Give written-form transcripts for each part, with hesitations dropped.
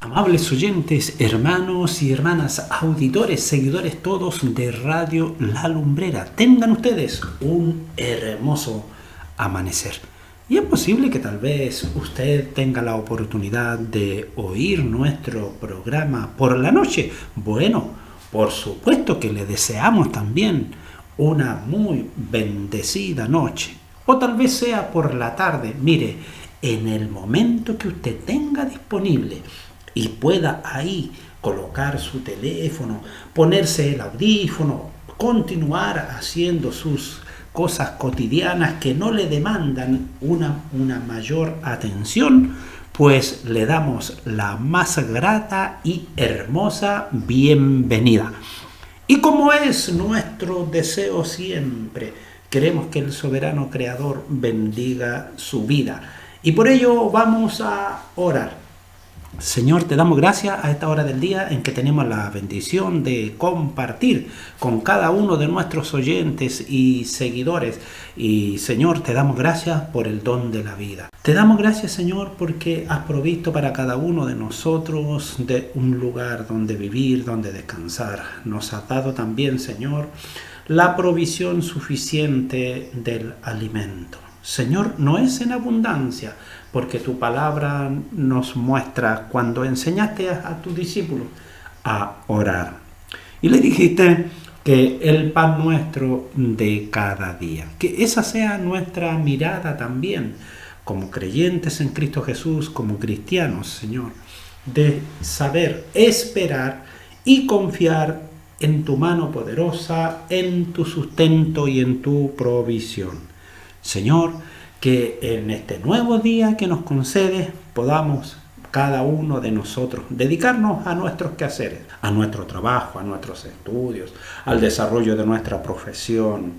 Amables oyentes, hermanos y hermanas, auditores, seguidores todos de Radio La Lumbrera, tengan ustedes un hermoso amanecer. Y es posible que tal vez usted tenga la oportunidad de oír nuestro programa por la noche. Bueno, por supuesto que le deseamos también una muy bendecida noche. O tal vez sea por la tarde. Mire, en el momento que usted tenga disponible y pueda ahí colocar su teléfono, ponerse el audífono, continuar haciendo sus cosas cotidianas que no le demandan una mayor atención, pues le damos la más grata y hermosa bienvenida. Y como es nuestro deseo siempre, queremos que el soberano creador bendiga su vida. Y por ello vamos a orar. Señor, te damos gracias a esta hora del día en que tenemos la bendición de compartir con cada uno de nuestros oyentes y seguidores. Y Señor, te damos gracias por el don de la vida. Te damos gracias, Señor, porque has provisto para cada uno de nosotros de un lugar donde vivir, donde descansar. Nos has dado también, Señor, la provisión suficiente del alimento. Señor, no es en abundancia, porque tu palabra nos muestra cuando enseñaste a tus discípulos a orar. Y le dijiste que el pan nuestro de cada día, que esa sea nuestra mirada también, como creyentes en Cristo Jesús, como cristianos, Señor, de saber esperar y confiar en tu mano poderosa, en tu sustento y en tu provisión. Señor, que en este nuevo día que nos concedes podamos cada uno de nosotros dedicarnos a nuestros quehaceres, a nuestro trabajo, a nuestros estudios, al desarrollo de nuestra profesión,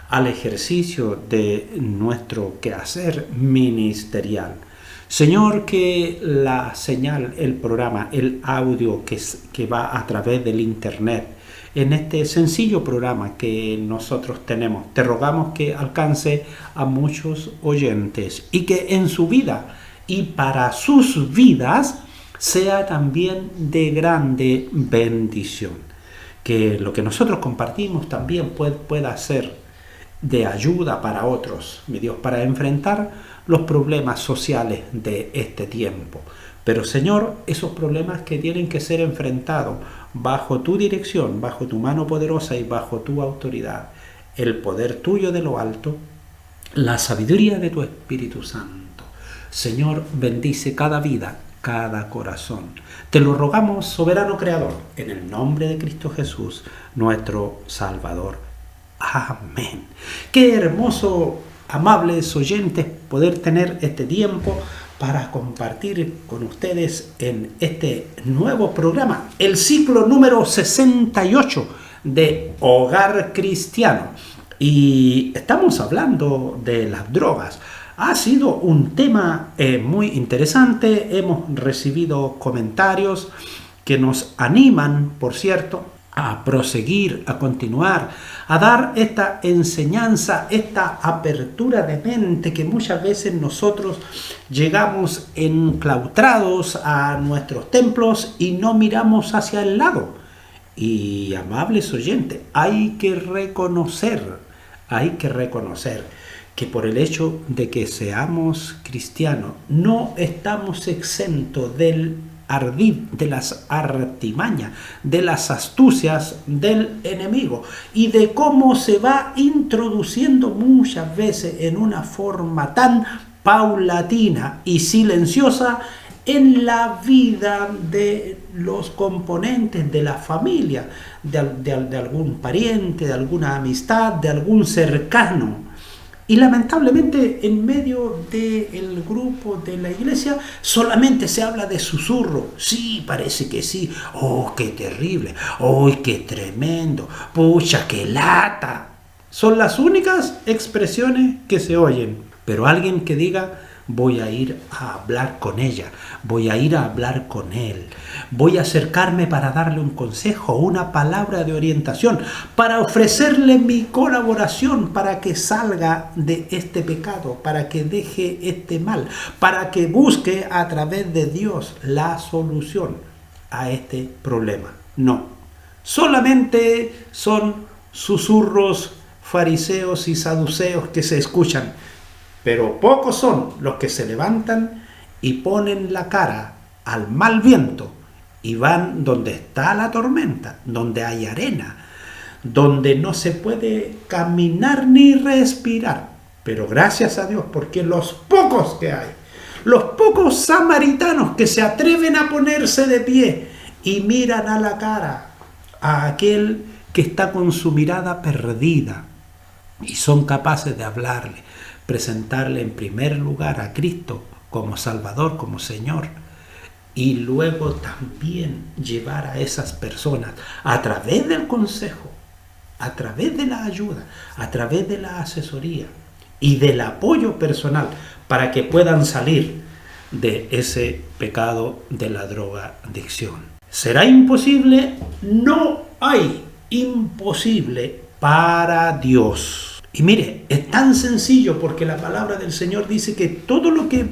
al ejercicio de nuestro quehacer ministerial. Señor, que la señal, el programa, el audio que va a través del internet, en este sencillo programa que nosotros tenemos, te rogamos que alcance a muchos oyentes y que en su vida y para sus vidas sea también de grande bendición. Que lo que nosotros compartimos también pueda ser de ayuda para otros, mi Dios, para enfrentar los problemas sociales de este tiempo. Pero Señor, esos problemas que tienen que ser enfrentados bajo tu dirección, bajo tu mano poderosa y bajo tu autoridad, el poder tuyo de lo alto, la sabiduría de tu Espíritu Santo. Señor, bendice cada vida, cada corazón. Te lo rogamos, soberano creador, en el nombre de Cristo Jesús, nuestro Salvador. Amén. Qué hermoso, amables oyentes, poder tener este tiempo para compartir con ustedes en este nuevo programa, el ciclo número 68 de Hogar Cristiano. Y estamos hablando de las drogas. Ha sido un tema muy interesante. Hemos recibido comentarios que nos animan, por cierto, a proseguir, a continuar, a dar esta enseñanza, esta apertura de mente que muchas veces nosotros llegamos enclaustrados a nuestros templos y no miramos hacia el lado. Y amables oyentes, hay que reconocer que por el hecho de que seamos cristianos, no estamos exentos del ardid, de las artimañas, de las astucias del enemigo y de cómo se va introduciendo muchas veces en una forma tan paulatina y silenciosa en la vida de los componentes de la familia, de algún pariente, de alguna amistad, de algún cercano. Y lamentablemente en medio del grupo de la iglesia solamente se habla de susurro. Sí, parece que sí. Oh, qué terrible. Oh, qué tremendo. Pucha, qué lata. Son las únicas expresiones que se oyen. Pero alguien que diga, voy a ir a hablar con ella, voy a ir a hablar con él, voy a acercarme para darle un consejo, una palabra de orientación, para ofrecerle mi colaboración para que salga de este pecado, para que deje este mal, para que busque a través de Dios la solución a este problema. No, solamente son susurros fariseos y saduceos que se escuchan, pero pocos son los que se levantan y ponen la cara al mal viento y van donde está la tormenta, donde hay arena, donde no se puede caminar ni respirar. Pero gracias a Dios, porque los pocos que hay, los pocos samaritanos que se atreven a ponerse de pie y miran a la cara a aquel que está con su mirada perdida y son capaces de hablarle, presentarle en primer lugar a Cristo como Salvador, como Señor, y luego también llevar a esas personas a través del consejo, a través de la ayuda, a través de la asesoría y del apoyo personal para que puedan salir de ese pecado de la drogadicción. ¿Será imposible? No hay imposible para Dios. Y mire, es tan sencillo porque la palabra del Señor dice que todo lo que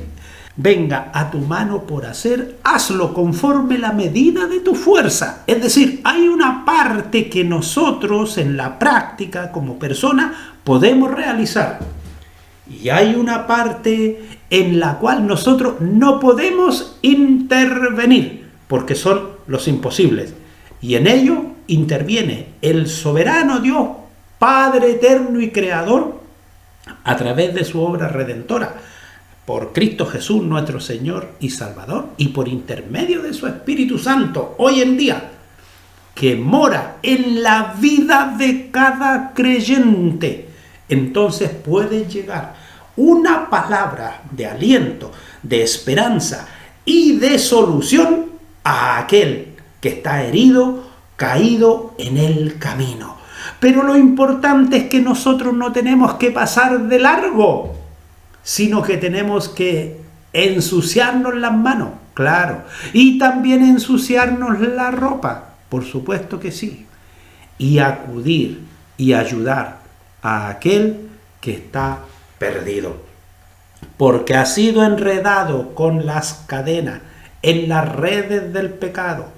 venga a tu mano por hacer, hazlo conforme la medida de tu fuerza. Es decir, hay una parte que nosotros en la práctica como persona podemos realizar. Y hay una parte en la cual nosotros no podemos intervenir, porque son los imposibles. Y en ello interviene el soberano Dios, Padre eterno y Creador, a través de su obra redentora, por Cristo Jesús nuestro Señor y Salvador, y por intermedio de su Espíritu Santo, hoy en día, que mora en la vida de cada creyente. Entonces puede llegar una palabra de aliento, de esperanza y de solución a aquel que está herido, caído en el camino. Pero lo importante es que nosotros no tenemos que pasar de largo, sino que tenemos que ensuciarnos las manos, claro, y también ensuciarnos la ropa, por supuesto que sí, y acudir y ayudar a aquel que está perdido, porque ha sido enredado con las cadenas, en las redes del pecado,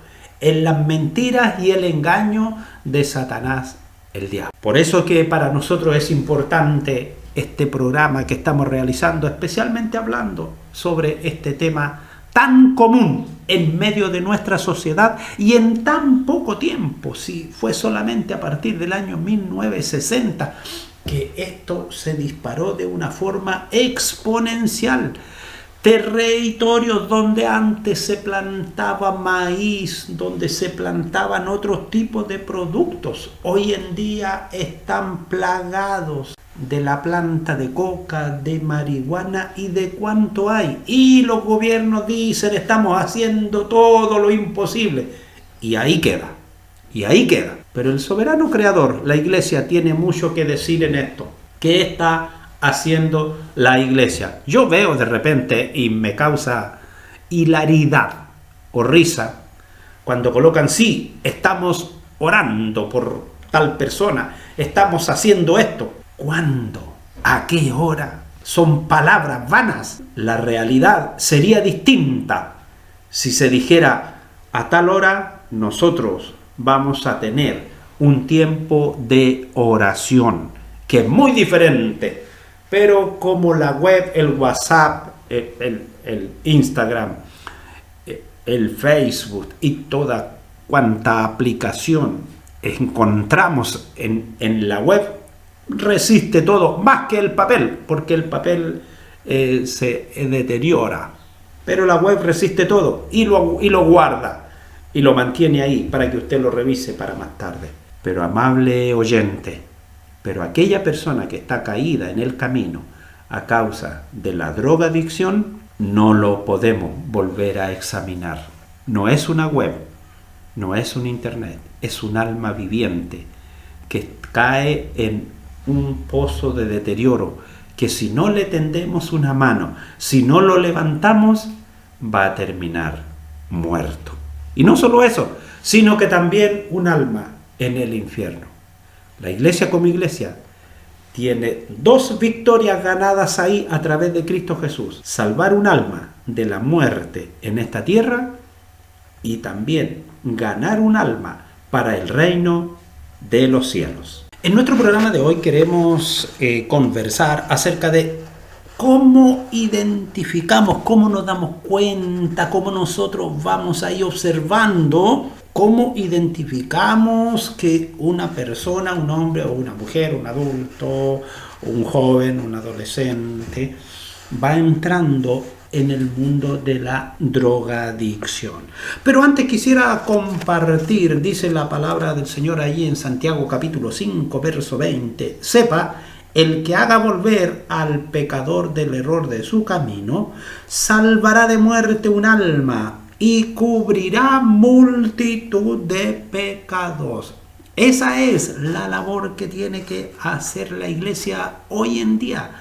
en las mentiras y el engaño de Satanás, el diablo. Por eso que para nosotros es importante este programa que estamos realizando, especialmente hablando sobre este tema tan común en medio de nuestra sociedad y en tan poco tiempo. Si fue solamente a partir del año 1960 que esto se disparó de una forma exponencial. Territorios donde antes se plantaba maíz, donde se plantaban otros tipos de productos, hoy en día están plagados de la planta de coca, de marihuana y de cuánto hay. Y los gobiernos dicen, estamos haciendo todo lo imposible. Y ahí queda, y ahí queda. Pero el soberano creador, la iglesia, tiene mucho que decir en esto. ¿Qué está haciendo la iglesia? Yo veo de repente y me causa hilaridad o risa cuando colocan, sí, estamos orando por tal persona, estamos haciendo esto. ¿Cuándo? ¿A qué hora? Son palabras vanas. La realidad sería distinta si se dijera, a tal hora nosotros vamos a tener un tiempo de oración, que es muy diferente. Pero como la web, el WhatsApp, el Instagram, el Facebook y toda cuanta aplicación encontramos en la web, resiste todo, más que el papel, porque el papel se deteriora. Pero la web resiste todo y lo guarda y lo mantiene ahí para que usted lo revise para más tarde. Pero amable oyente, pero aquella persona que está caída en el camino a causa de la drogadicción, no lo podemos volver a examinar. No es una web, no es un internet, es un alma viviente que cae en un pozo de deterioro, que si no le tendemos una mano, si no lo levantamos, va a terminar muerto. Y no solo eso, sino que también un alma en el infierno. La iglesia como iglesia tiene 2 victorias ganadas ahí a través de Cristo Jesús. Salvar un alma de la muerte en esta tierra y también ganar un alma para el reino de los cielos. En nuestro programa de hoy queremos conversar acerca de cómo identificamos, cómo nos damos cuenta, cómo nosotros vamos ahí observando, cómo identificamos que una persona, un hombre o una mujer, un adulto, un joven, un adolescente, va entrando en el mundo de la drogadicción. Pero antes quisiera compartir, dice la palabra del Señor ahí en Santiago capítulo 5, verso 20, sepa, el que haga volver al pecador del error de su camino, salvará de muerte un alma y cubrirá multitud de pecados. Esa es la labor que tiene que hacer la iglesia hoy en día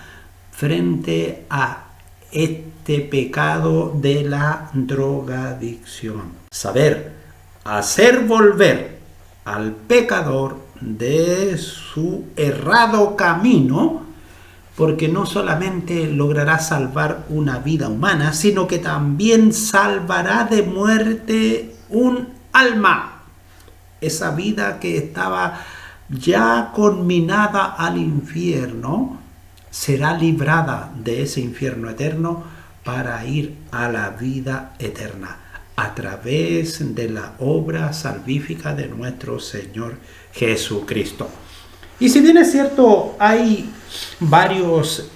frente a este pecado de la drogadicción. Saber hacer volver al pecador de su errado camino, porque no solamente logrará salvar una vida humana, sino que también salvará de muerte un alma. Esa vida que estaba ya conminada al infierno, será librada de ese infierno eterno para ir a la vida eterna a través de la obra salvífica de nuestro Señor Jesucristo. Y si bien es cierto, hay varios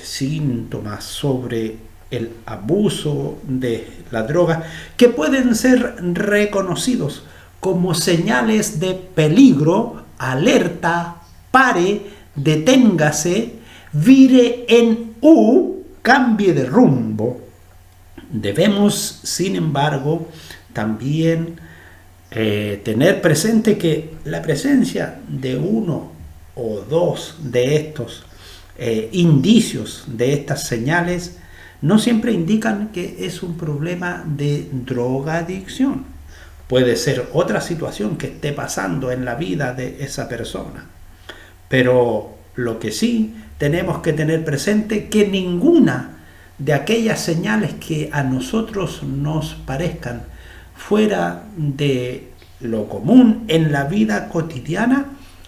síntomas sobre el abuso de la droga que pueden ser reconocidos como señales de peligro, alerta, pare, deténgase, vire en U, cambie de rumbo. Debemos, sin embargo, también tener presente que la presencia de uno o dos de estos indicios, de estas señales, no siempre indican que es un problema de drogadicción. Puede ser otra situación que esté pasando en la vida de esa persona. Pero lo que sí tenemos que tener presente que ninguna de aquellas señales que a nosotros nos parezcan fuera de lo común en la vida cotidiana,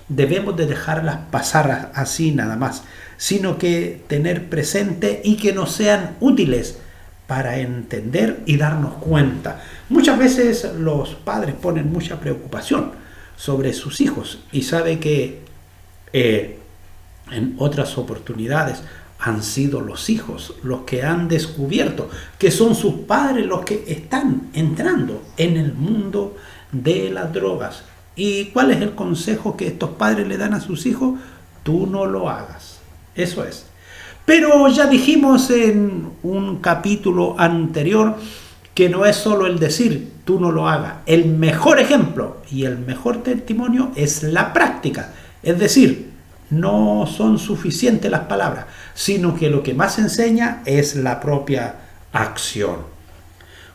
debemos de dejarlas pasar así nada más, sino que tener presente y que nos sean útiles para entender y darnos cuenta. Muchas veces los padres ponen mucha preocupación sobre sus hijos y sabe que en otras oportunidades han sido los hijos los que han descubierto que son sus padres los que están entrando en el mundo de las drogas. ¿Y cuál es el consejo que estos padres le dan a sus hijos? Tú no lo hagas. Eso es. Pero ya dijimos en un capítulo anterior que no es solo el decir tú no lo hagas. El mejor ejemplo y el mejor testimonio es la práctica. Es decir, no son suficientes las palabras, sino que lo que más enseña es la propia acción.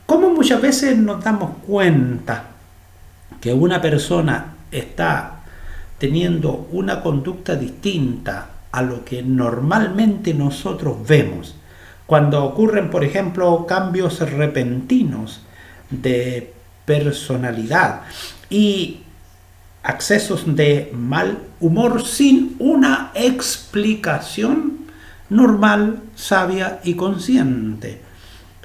¿Cómo muchas veces nos damos cuenta que una persona está teniendo una conducta distinta a lo que normalmente nosotros vemos? Cuando ocurren, por ejemplo, cambios repentinos de personalidad y accesos de mal humor sin una explicación normal, sabia y consciente.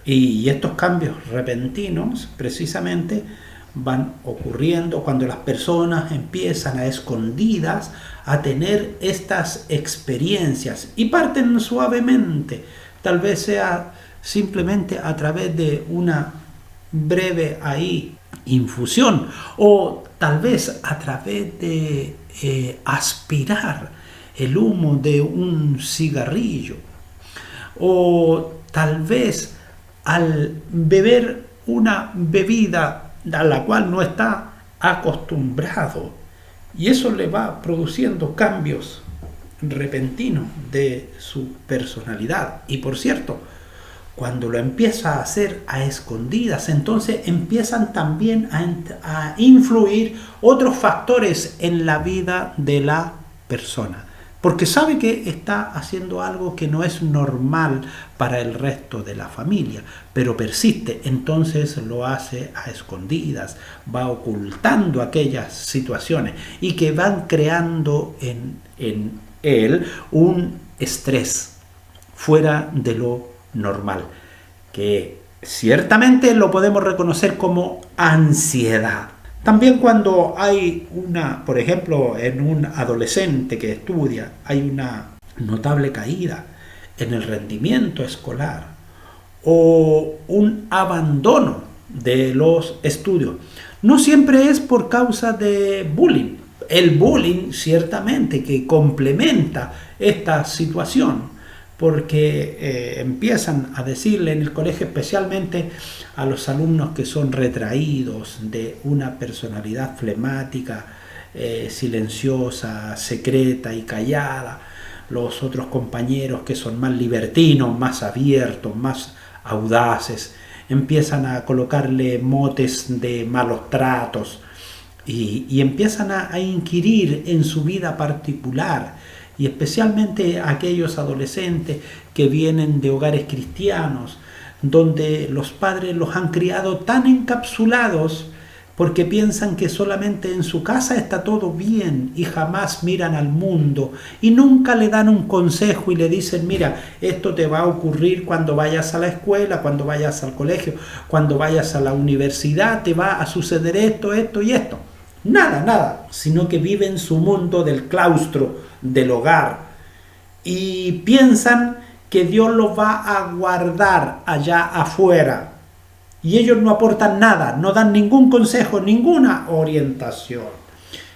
Y estos cambios repentinos precisamente van ocurriendo cuando las personas empiezan a escondidas a tener estas experiencias y parten suavemente, tal vez sea simplemente a través de una breve infusión o tal vez a través de aspirar el humo de un cigarrillo o tal vez al beber una bebida a la cual no está acostumbrado y eso le va produciendo cambios repentino de su personalidad. Y por cierto, cuando lo empieza a hacer a escondidas, entonces empiezan también a influir otros factores en la vida de la persona. Porque sabe que está haciendo algo que no es normal para el resto de la familia, pero persiste, entonces lo hace a escondidas, va ocultando aquellas situaciones y que van creando en él un estrés fuera de lo normal, que ciertamente lo podemos reconocer como ansiedad. También cuando hay por ejemplo, en un adolescente que estudia, hay una notable caída en el rendimiento escolar o un abandono de los estudios, no siempre es por causa de bullying. El bullying ciertamente que complementa esta situación, porque empiezan a decirle en el colegio, especialmente a los alumnos que son retraídos, de una personalidad flemática, silenciosa, secreta y callada, los otros compañeros que son más libertinos, más abiertos, más audaces, empiezan a colocarle motes de malos tratos y empiezan a inquirir en su vida particular, y especialmente aquellos adolescentes que vienen de hogares cristianos, donde los padres los han criado tan encapsulados porque piensan que solamente en su casa está todo bien y jamás miran al mundo y nunca le dan un consejo y le dicen, mira, esto te va a ocurrir cuando vayas a la escuela, cuando vayas al colegio, cuando vayas a la universidad, te va a suceder esto, esto y esto. Nada, sino que viven su mundo del claustro, del hogar, y piensan que Dios los va a guardar allá afuera. Y ellos no aportan nada, no dan ningún consejo, ninguna orientación.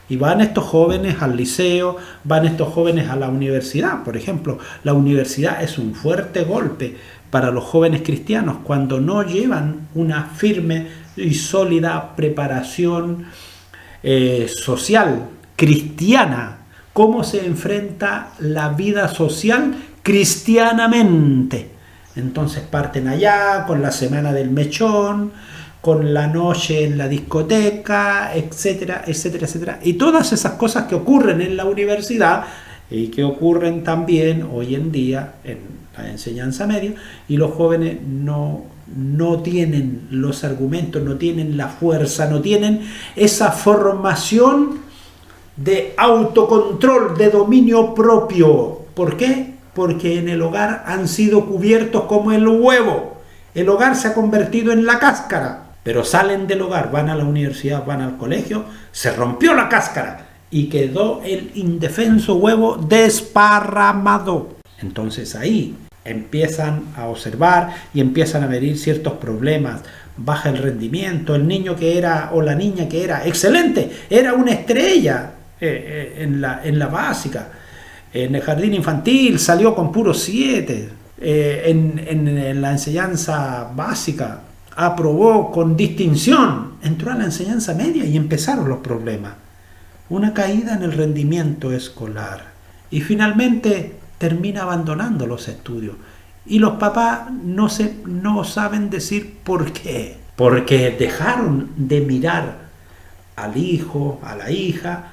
Y van estos jóvenes al liceo, van estos jóvenes a la universidad. Por ejemplo, la universidad es un fuerte golpe para los jóvenes cristianos cuando no llevan una firme y sólida preparación social, cristiana. ¿Cómo se enfrenta la vida social cristianamente? Entonces parten allá con la semana del mechón, con la noche en la discoteca, etcétera, etcétera, etcétera. Y todas esas cosas que ocurren en la universidad y que ocurren también hoy en día en la enseñanza media, y los jóvenes no tienen los argumentos, no tienen la fuerza, no tienen esa formación de autocontrol, de dominio propio. ¿Por qué? Porque en el hogar han sido cubiertos como el huevo. El hogar se ha convertido en la cáscara, pero salen del hogar, van a la universidad, van al colegio, se rompió la cáscara y quedó el indefenso huevo desparramado. Entonces ahí empiezan a observar y empiezan a medir ciertos problemas. Baja el rendimiento, el niño que era o la niña que era excelente, era una estrella en la básica, en el jardín infantil salió con puros 7, en la enseñanza básica aprobó con distinción, entró a la enseñanza media y empezaron los problemas, una caída en el rendimiento escolar y finalmente termina abandonando los estudios. Y los papás no saben decir por qué. Porque dejaron de mirar al hijo, a la hija,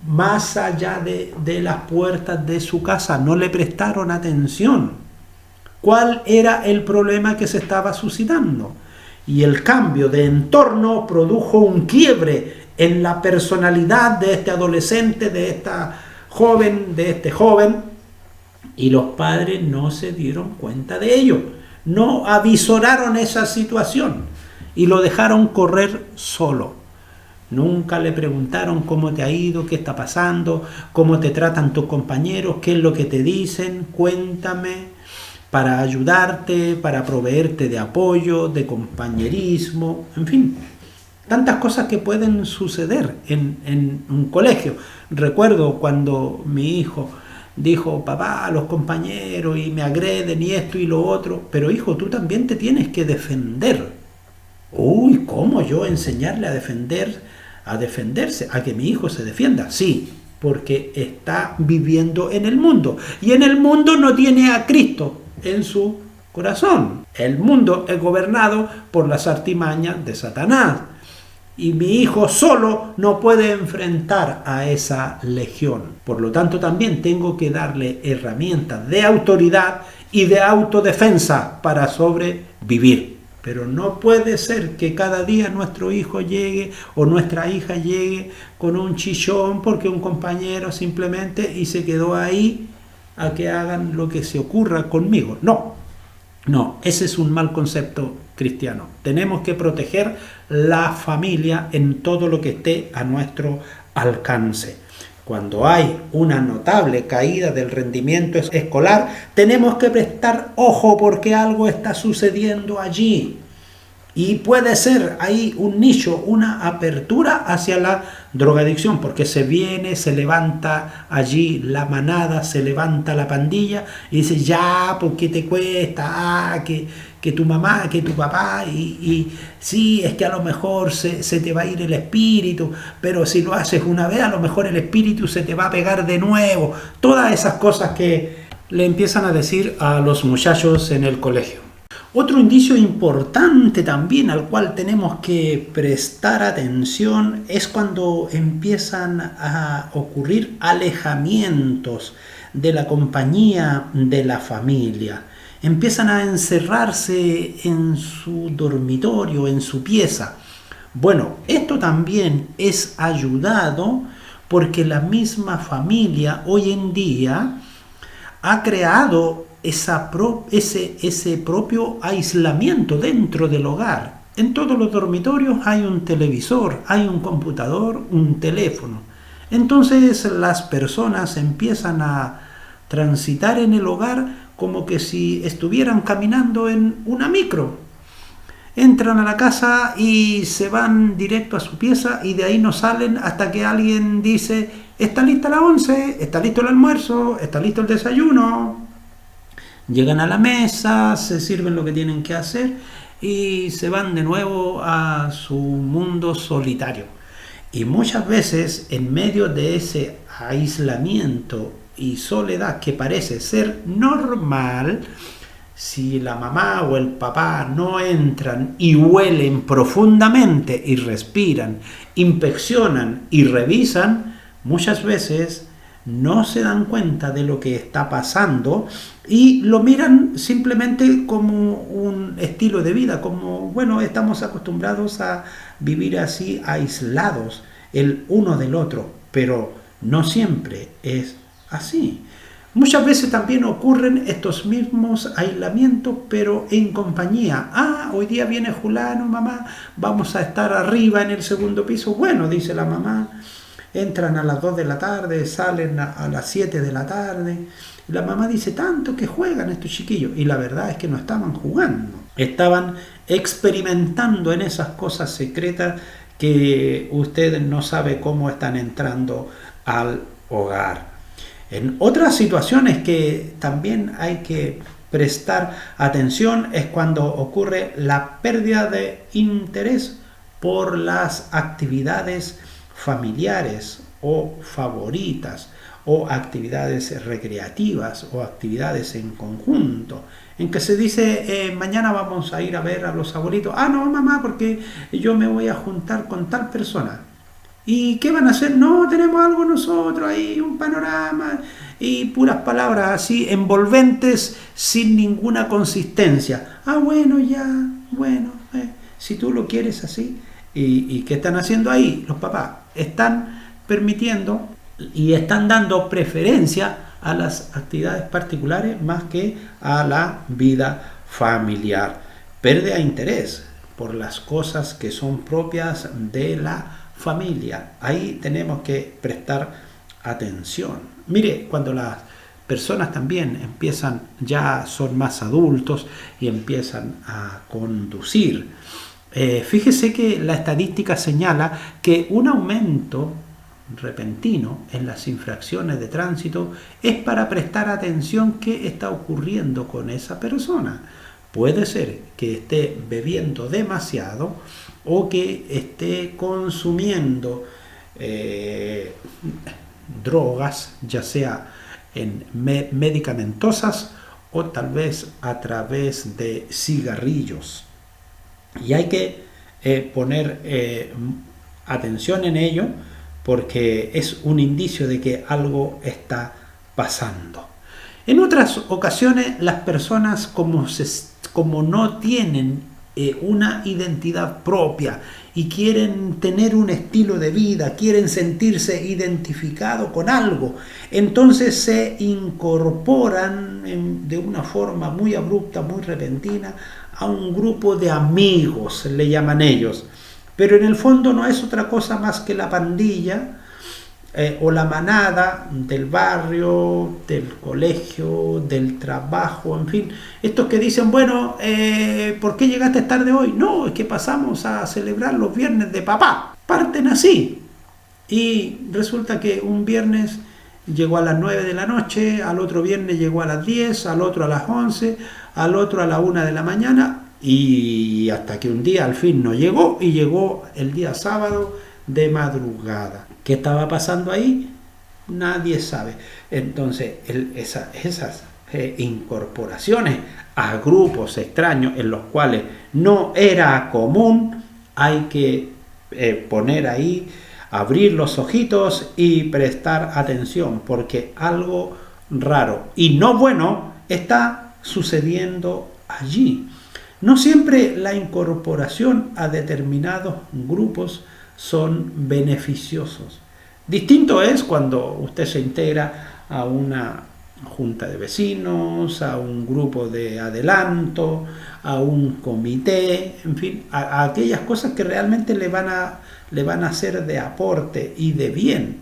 más allá de las puertas de su casa. No le prestaron atención. ¿Cuál era el problema que se estaba suscitando? Y el cambio de entorno produjo un quiebre en la personalidad de este adolescente, de esta joven, de este joven. Y los padres no se dieron cuenta de ello, no avisoraron esa situación y lo dejaron correr solo. Nunca le preguntaron cómo te ha ido, qué está pasando, cómo te tratan tus compañeros, qué es lo que te dicen, cuéntame, para ayudarte, para proveerte de apoyo, de compañerismo, en fin. Tantas cosas que pueden suceder en un colegio. Recuerdo cuando mi hijo dijo, papá, los compañeros y me agreden y esto y lo otro, pero hijo, tú también te tienes que defender. Uy, ¿cómo yo enseñarle a defenderse, a que mi hijo se defienda? Sí, porque está viviendo en el mundo. Y en el mundo no tiene a Cristo en su corazón. El mundo es gobernado por las artimañas de Satanás. Y mi hijo solo no puede enfrentar a esa legión. Por lo tanto, también tengo que darle herramientas de autoridad y de autodefensa para sobrevivir. Pero no puede ser que cada día nuestro hijo llegue o nuestra hija llegue con un chichón porque un compañero simplemente y se quedó ahí a que hagan lo que se ocurra conmigo. No, ese es un mal concepto cristiano. Tenemos que proteger la familia en todo lo que esté a nuestro alcance. Cuando hay una notable caída del rendimiento escolar, tenemos que prestar ojo porque algo está sucediendo allí. Y puede ser ahí un nicho, una apertura hacia la drogadicción, porque se levanta allí la manada, se levanta la pandilla y dice, ya, ¿por qué te cuesta? Que tu mamá, que tu papá, y sí, es que a lo mejor se te va a ir el espíritu, pero si lo haces una vez, a lo mejor el espíritu se te va a pegar de nuevo. Todas esas cosas que le empiezan a decir a los muchachos en el colegio. Otro indicio importante también al cual tenemos que prestar atención es cuando empiezan a ocurrir alejamientos de la compañía de la familia. Empiezan a encerrarse en su dormitorio, en su pieza. Bueno, esto también es ayudado porque la misma familia hoy en día ha creado ese propio aislamiento dentro del hogar. En todos los dormitorios hay un televisor, hay un computador, un teléfono. Entonces las personas empiezan a transitar en el hogar como que si estuvieran caminando en una micro. Entran a la casa y se van directo a su pieza y de ahí no salen hasta que alguien dice, ¿está lista la once? ¿Está listo el almuerzo? ¿Está listo el desayuno? Llegan a la mesa, se sirven lo que tienen que hacer y se van de nuevo a su mundo solitario. Y muchas veces en medio de ese aislamiento y soledad que parece ser normal, si la mamá o el papá no entran y huelen profundamente y respiran, inspeccionan y revisan, muchas veces no se dan cuenta de lo que está pasando y lo miran simplemente como un estilo de vida, como, bueno, estamos acostumbrados a vivir así aislados el uno del otro, pero no siempre es así. Muchas veces también ocurren estos mismos aislamientos, pero en compañía. Hoy día viene fulano, mamá, vamos a estar arriba en el segundo piso. Bueno, dice la mamá, entran a las 2 de la tarde, salen a las 7 de la tarde. Y la mamá dice, tanto que juegan estos chiquillos. Y la verdad es que no estaban jugando. Estaban experimentando en esas cosas secretas que usted no sabe cómo están entrando al hogar. En otras situaciones que también hay que prestar atención es cuando ocurre la pérdida de interés por las actividades familiares o favoritas o actividades recreativas o actividades en conjunto, en que se dice mañana vamos a ir a ver a los abuelitos. No, mamá, porque yo me voy a juntar con tal persona. ¿Y qué van a hacer? No, tenemos algo nosotros ahí, un panorama y puras palabras así envolventes sin ninguna consistencia. Bueno, ya, bueno, si tú lo quieres así. ¿Y qué están haciendo ahí? Los papás están permitiendo y están dando preferencia a las actividades particulares más que a la vida familiar. Pérdida de interés por las cosas que son propias de la familia. Ahí tenemos que prestar atención. Mire, cuando las personas también ya son más adultos y empiezan a conducir, fíjese que la estadística señala que un aumento repentino en las infracciones de tránsito es para prestar atención qué está ocurriendo con esa persona. Puede ser que esté bebiendo demasiado o que esté consumiendo drogas, ya sea en medicamentosas o tal vez a través de cigarrillos. Y hay que poner atención en ello, porque es un indicio de que algo está pasando. En otras ocasiones las personas como no tienen una identidad propia y quieren tener un estilo de vida, quieren sentirse identificados con algo, entonces se incorporan de una forma muy abrupta, muy repentina, a un grupo de amigos, le llaman ellos. Pero en el fondo no es otra cosa más que la pandilla o la manada del barrio, del colegio, del trabajo, en fin. Estos que dicen, bueno, ¿por qué llegaste tarde hoy? No, es que pasamos a celebrar los viernes de papá. Parten así. Y resulta que un viernes llegó a las 9 de la noche, al otro viernes llegó a las 10, al otro a las 11, al otro a la 1 de la mañana, y hasta que un día al fin no llegó, y llegó el día sábado de madrugada. ¿Qué estaba pasando ahí? Nadie sabe. Entonces, esas incorporaciones a grupos extraños en los cuales no era común, hay que poner ahí, abrir los ojitos y prestar atención, porque algo raro y no bueno está sucediendo allí. No siempre la incorporación a determinados grupos son beneficiosos. Distinto es cuando usted se integra a una junta de vecinos, a un grupo de adelanto, a un comité, en fin, a aquellas cosas que realmente le van a hacer de aporte y de bien.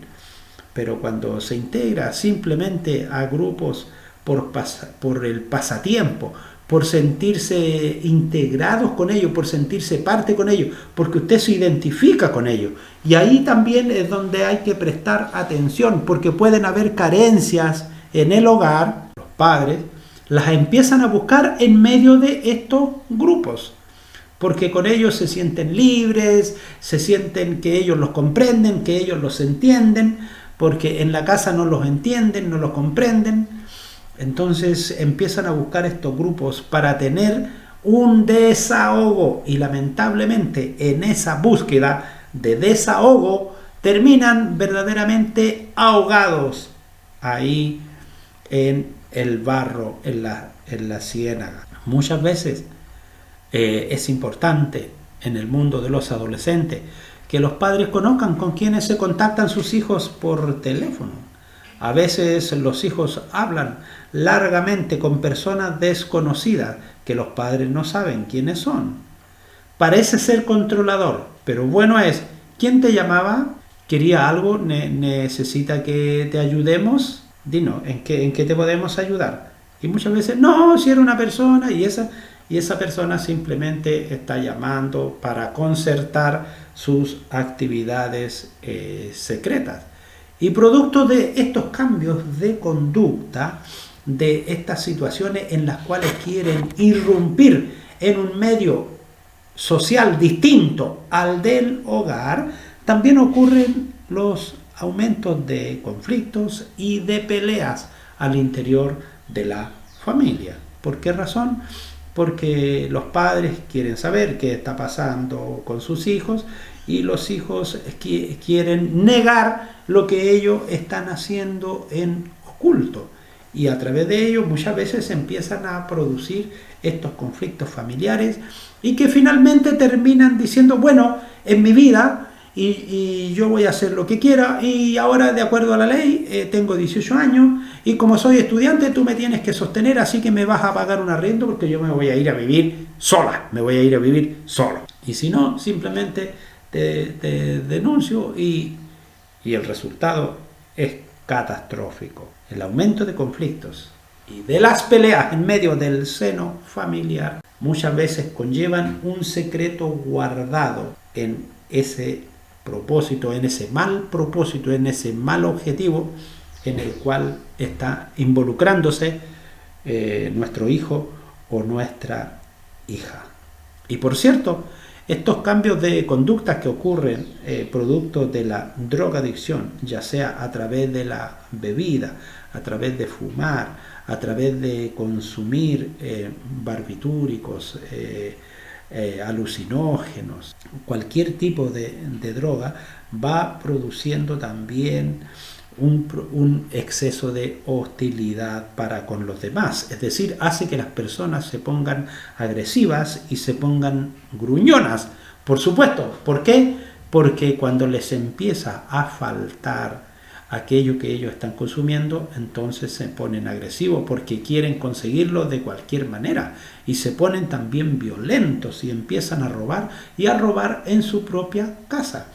Pero cuando se integra simplemente a grupos por el pasatiempo, por sentirse integrados con ellos, por sentirse parte con ellos, porque usted se identifica con ellos. Y ahí también es donde hay que prestar atención, porque pueden haber carencias en el hogar. Los padres las empiezan a buscar en medio de estos grupos, porque con ellos se sienten libres, se sienten que ellos los comprenden, que ellos los entienden, porque en la casa no los entienden, no los comprenden. Entonces empiezan a buscar estos grupos para tener un desahogo, y lamentablemente en esa búsqueda de desahogo terminan verdaderamente ahogados ahí en el barro, en la ciénaga. Muchas veces es importante en el mundo de los adolescentes que los padres conozcan con quienes se contactan sus hijos por teléfono. A veces los hijos hablan largamente con personas desconocidas que los padres no saben quiénes son. Parece ser controlador, pero bueno es, ¿quién te llamaba? ¿Quería algo? ¿Necesita que te ayudemos? Dinos, ¿en qué te podemos ayudar? Y muchas veces, no, si era una persona y esa persona simplemente está llamando para concertar sus actividades secretas. Y producto de estos cambios de conducta, de estas situaciones en las cuales quieren irrumpir en un medio social distinto al del hogar, también ocurren los aumentos de conflictos y de peleas al interior de la familia. ¿Por qué razón? Porque los padres quieren saber qué está pasando con sus hijos y los hijos quieren negar lo que ellos están haciendo en oculto. Y a través de ello muchas veces se empiezan a producir estos conflictos familiares y que finalmente terminan diciendo, bueno, en mi vida y yo voy a hacer lo que quiera y ahora de acuerdo a la ley tengo 18 años y como soy estudiante tú me tienes que sostener, así que me vas a pagar un arriendo porque yo me voy a ir a vivir sola, me voy a ir a vivir solo. Y si no, simplemente te denuncio y el resultado es catastrófico. El aumento de conflictos y de las peleas en medio del seno familiar muchas veces conllevan un secreto guardado en ese propósito, en ese mal propósito, en ese mal objetivo en el cual está involucrándose nuestro hijo o nuestra hija. Y por cierto, Estos cambios de conductas que ocurren producto de la drogadicción, ya sea a través de la bebida, a través de fumar, a través de consumir barbitúricos, alucinógenos, cualquier tipo de droga, va produciendo también un exceso de hostilidad para con los demás. Es decir, hace que las personas se pongan agresivas y se pongan gruñonas. Por supuesto. ¿Por qué? Porque cuando les empieza a faltar aquello que ellos están consumiendo, entonces se ponen agresivos porque quieren conseguirlo de cualquier manera y se ponen también violentos y empiezan a robar y a robar en su propia casa.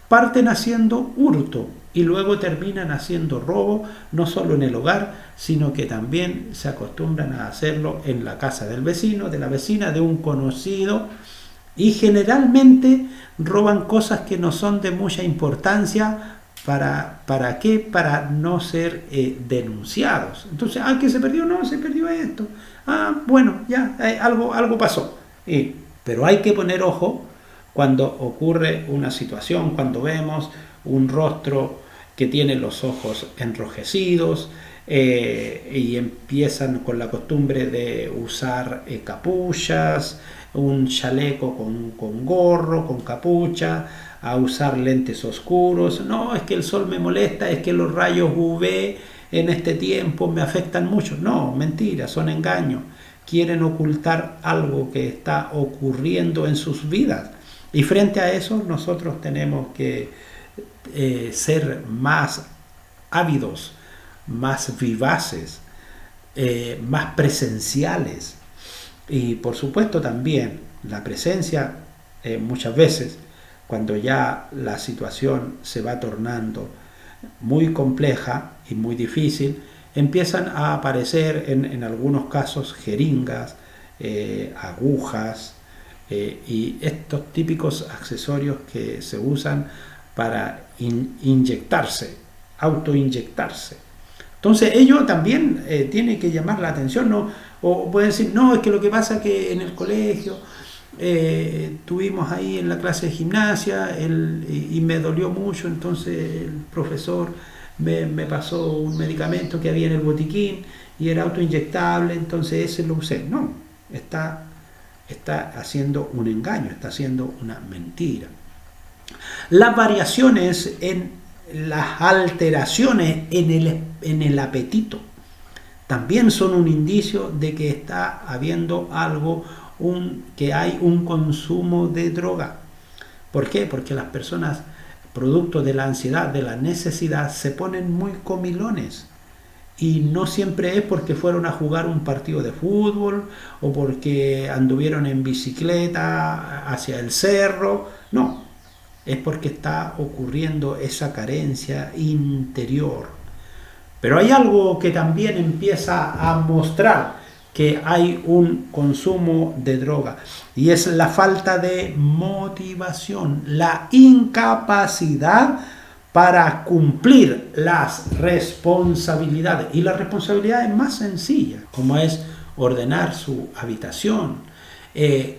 Parten haciendo hurto y luego terminan haciendo robo, no solo en el hogar, sino que también se acostumbran a hacerlo en la casa del vecino, de la vecina, de un conocido, y generalmente roban cosas que no son de mucha importancia. ¿Para qué? Para no ser denunciados. Entonces, ¿qué se perdió? No, se perdió esto. Bueno, ya, algo pasó. Pero hay que poner ojo cuando ocurre una situación, cuando vemos un rostro que tiene los ojos enrojecidos y empiezan con la costumbre de usar capuchas, un chaleco con gorro, con capucha, a usar lentes oscuros. No, es que el sol me molesta, es que los rayos UV en este tiempo me afectan mucho. No, mentira, son engaños. Quieren ocultar algo que está ocurriendo en sus vidas. Y frente a eso nosotros tenemos que ser más ávidos, más vivaces, más presenciales. Y por supuesto también la presencia muchas veces, cuando ya la situación se va tornando muy compleja y muy difícil, empiezan a aparecer en algunos casos jeringas, agujas y estos típicos accesorios que se usan para inyectarse, autoinyectarse. Entonces ello también tiene que llamar la atención, ¿no? O pueden decir, no, es que lo que pasa es que en el colegio tuvimos ahí en la clase de gimnasia y me dolió mucho, entonces el profesor me pasó un medicamento que había en el botiquín y era autoinyectable, entonces ese lo usé. No, está haciendo un engaño, está haciendo una mentira. Las variaciones en las alteraciones en el apetito también son un indicio de que está habiendo algo, que hay un consumo de droga. ¿Por qué? Porque las personas, producto de la ansiedad, de la necesidad, se ponen muy comilones. Y no siempre es porque fueron a jugar un partido de fútbol o porque anduvieron en bicicleta hacia el cerro. No, es porque está ocurriendo esa carencia interior. Pero hay algo que también empieza a mostrar que hay un consumo de droga y es la falta de motivación, la incapacidad para cumplir las responsabilidades. Y la responsabilidad es más sencilla, como es ordenar su habitación,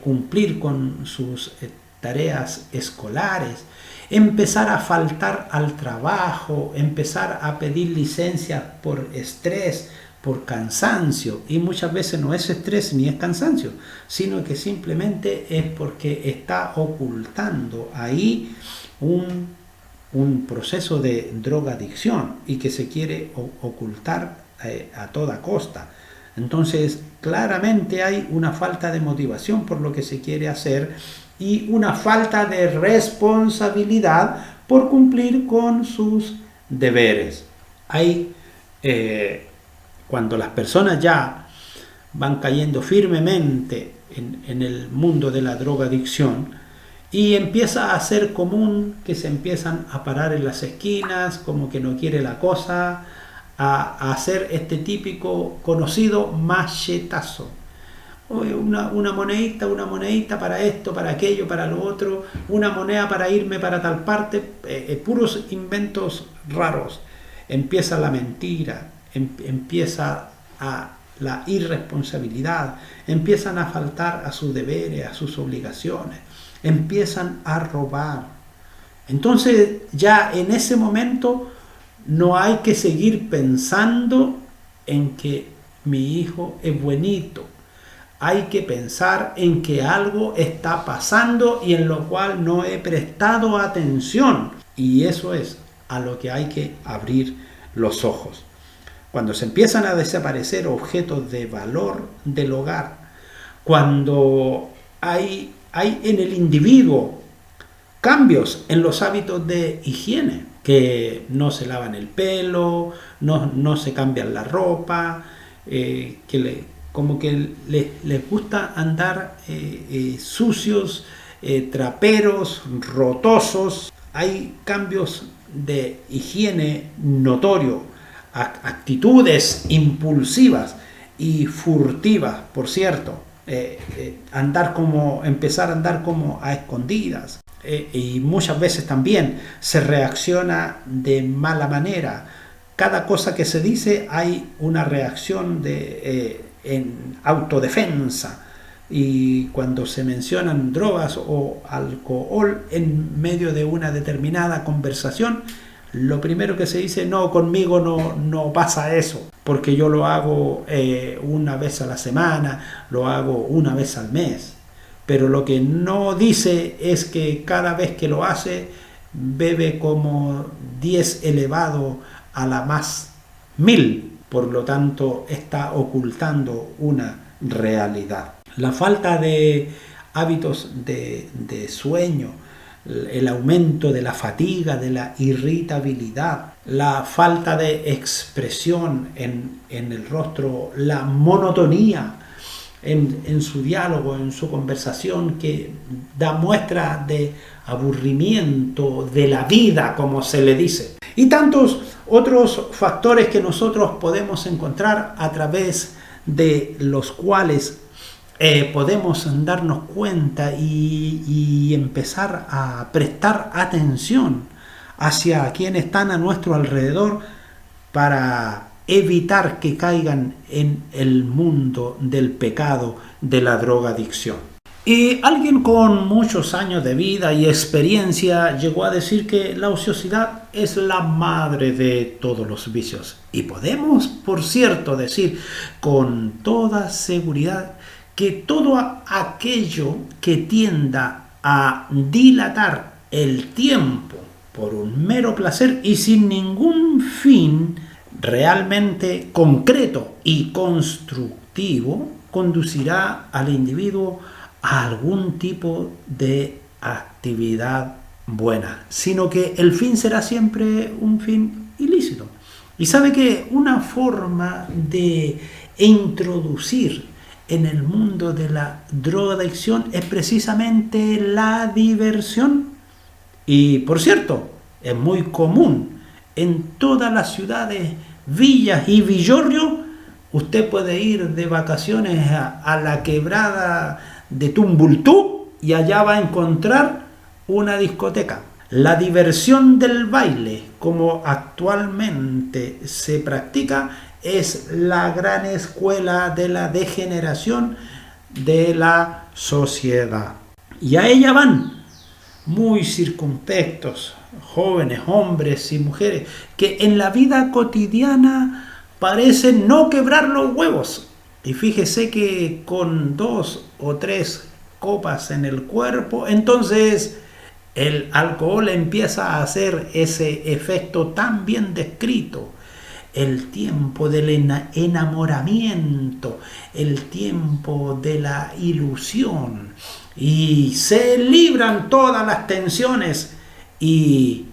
cumplir con sus tareas escolares, empezar a faltar al trabajo, empezar a pedir licencias por estrés, por cansancio, y muchas veces no es estrés ni es cansancio, sino que simplemente es porque está ocultando ahí un proceso de drogadicción y que se quiere ocultar a toda costa. Entonces, claramente hay una falta de motivación por lo que se quiere hacer y una falta de responsabilidad por cumplir con sus deberes. Hay cuando las personas ya van cayendo firmemente en el mundo de la drogadicción y empieza a ser común que se empiezan a parar en las esquinas, como que no quiere la cosa, a hacer este típico conocido machetazo. Una monedita para esto, para aquello, para lo otro, una moneda para irme para tal parte, puros inventos raros. Empieza la mentira, empieza la irresponsabilidad, empiezan a faltar a sus deberes, a sus obligaciones, empiezan a robar. Entonces ya en ese momento no hay que seguir pensando en que mi hijo es buenito. Hay que pensar en que algo está pasando y en lo cual no he prestado atención. Y eso es a lo que hay que abrir los ojos. Cuando se empiezan a desaparecer objetos de valor del hogar, cuando hay en el individuo cambios en los hábitos de higiene, que no se lavan el pelo, no se cambian la ropa, como que les gusta andar sucios, traperos, rotosos. Hay cambios de higiene notorio, actitudes impulsivas y furtivas, por cierto. Empezar a andar como a escondidas, y muchas veces también se reacciona de mala manera. Cada cosa que se dice hay una reacción en autodefensa, y cuando se mencionan drogas o alcohol en medio de una determinada conversación, lo primero que se dice: no, conmigo no pasa eso, porque yo lo hago una vez a la semana, lo hago una vez al mes. Pero lo que no dice es que cada vez que lo hace bebe como 10 elevado a la más 1000. Por lo tanto, está ocultando una realidad. La falta de hábitos de sueño, el aumento de la fatiga, de la irritabilidad, la falta de expresión en el rostro, la monotonía en su diálogo, en su conversación, que da muestra de aburrimiento de la vida, como se le dice. Y tantos otros factores que nosotros podemos encontrar a través de los cuales podemos darnos cuenta y empezar a prestar atención hacia quienes están a nuestro alrededor para evitar que caigan en el mundo del pecado de la drogadicción. Y alguien con muchos años de vida y experiencia llegó a decir que la ociosidad es la madre de todos los vicios. Y podemos, por cierto, decir con toda seguridad que todo aquello que tienda a dilatar el tiempo por un mero placer y sin ningún fin realmente concreto y constructivo, conducirá al individuo a algún tipo de actividad buena, sino que el fin será siempre un fin ilícito. Y sabe que una forma de introducir en el mundo de la drogadicción es precisamente la diversión. Y por cierto, es muy común en todas las ciudades, villas y villorrios. Usted puede ir de vacaciones a la quebrada de Tumbultú y allá va a encontrar una discoteca. La diversión del baile, como actualmente se practica, es la gran escuela de la degeneración de la sociedad. Y a ella van muy circunspectos, jóvenes, hombres y mujeres, que en la vida cotidiana parecen no quebrar los huevos. Y fíjese que con 2 o 3 copas en el cuerpo, entonces el alcohol empieza a hacer ese efecto tan bien descrito. El tiempo del enamoramiento, el tiempo de la ilusión, y se libran todas las tensiones. Y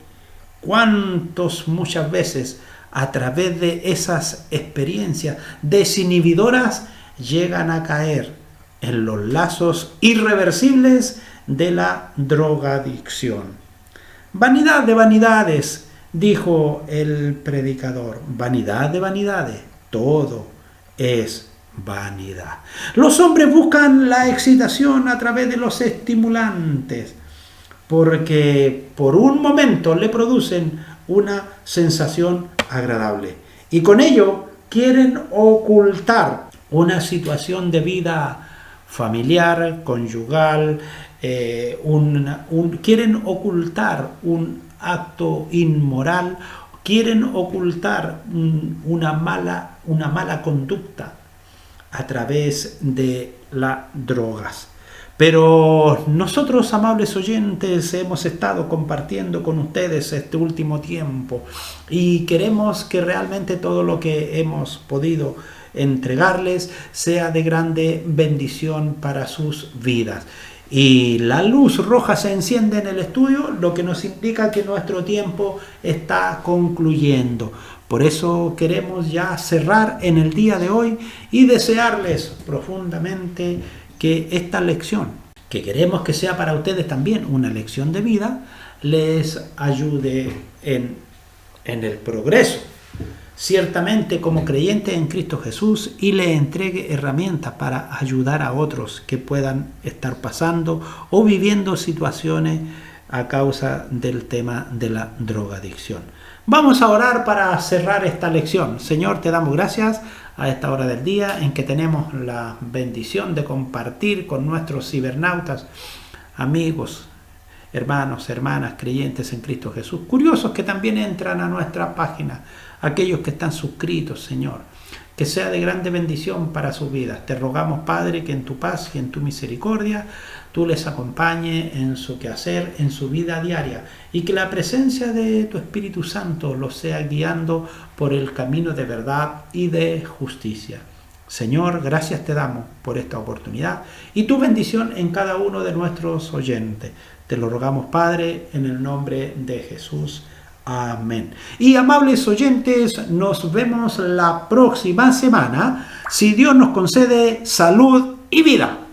cuántos muchas veces a través de esas experiencias desinhibidoras llegan a caer en los lazos irreversibles de la drogadicción. Vanidad de vanidades, dijo el predicador. Vanidad de vanidades, todo es vanidad. Los hombres buscan la excitación a través de los estimulantes, porque por un momento le producen una sensación agradable, y con ello quieren ocultar una situación de vida familiar, conyugal, quieren ocultar un acto inmoral, quieren ocultar una mala conducta a través de las drogas. Pero nosotros, amables oyentes, hemos estado compartiendo con ustedes este último tiempo y queremos que realmente todo lo que hemos podido entregarles sea de grande bendición para sus vidas. Y la luz roja se enciende en el estudio, lo que nos indica que nuestro tiempo está concluyendo. Por eso queremos ya cerrar en el día de hoy y desearles profundamente que esta lección, que queremos que sea para ustedes también una lección de vida, les ayude en el progreso, ciertamente como creyentes en Cristo Jesús, y le entregue herramientas para ayudar a otros que puedan estar pasando o viviendo situaciones a causa del tema de la drogadicción. Vamos a orar para cerrar esta lección. Señor, te damos gracias a esta hora del día en que tenemos la bendición de compartir con nuestros cibernautas, amigos, hermanos, hermanas, creyentes en Cristo Jesús, curiosos que también entran a nuestra página, aquellos que están suscritos, Señor. Que sea de grande bendición para sus vidas. Te rogamos, Padre, que en tu paz y en tu misericordia tú les acompañes en su quehacer, en su vida diaria, y que la presencia de tu Espíritu Santo los sea guiando por el camino de verdad y de justicia. Señor, gracias te damos por esta oportunidad y tu bendición en cada uno de nuestros oyentes. Te lo rogamos, Padre, en el nombre de Jesús. Amén. Y amables oyentes, nos vemos la próxima semana, si Dios nos concede salud y vida.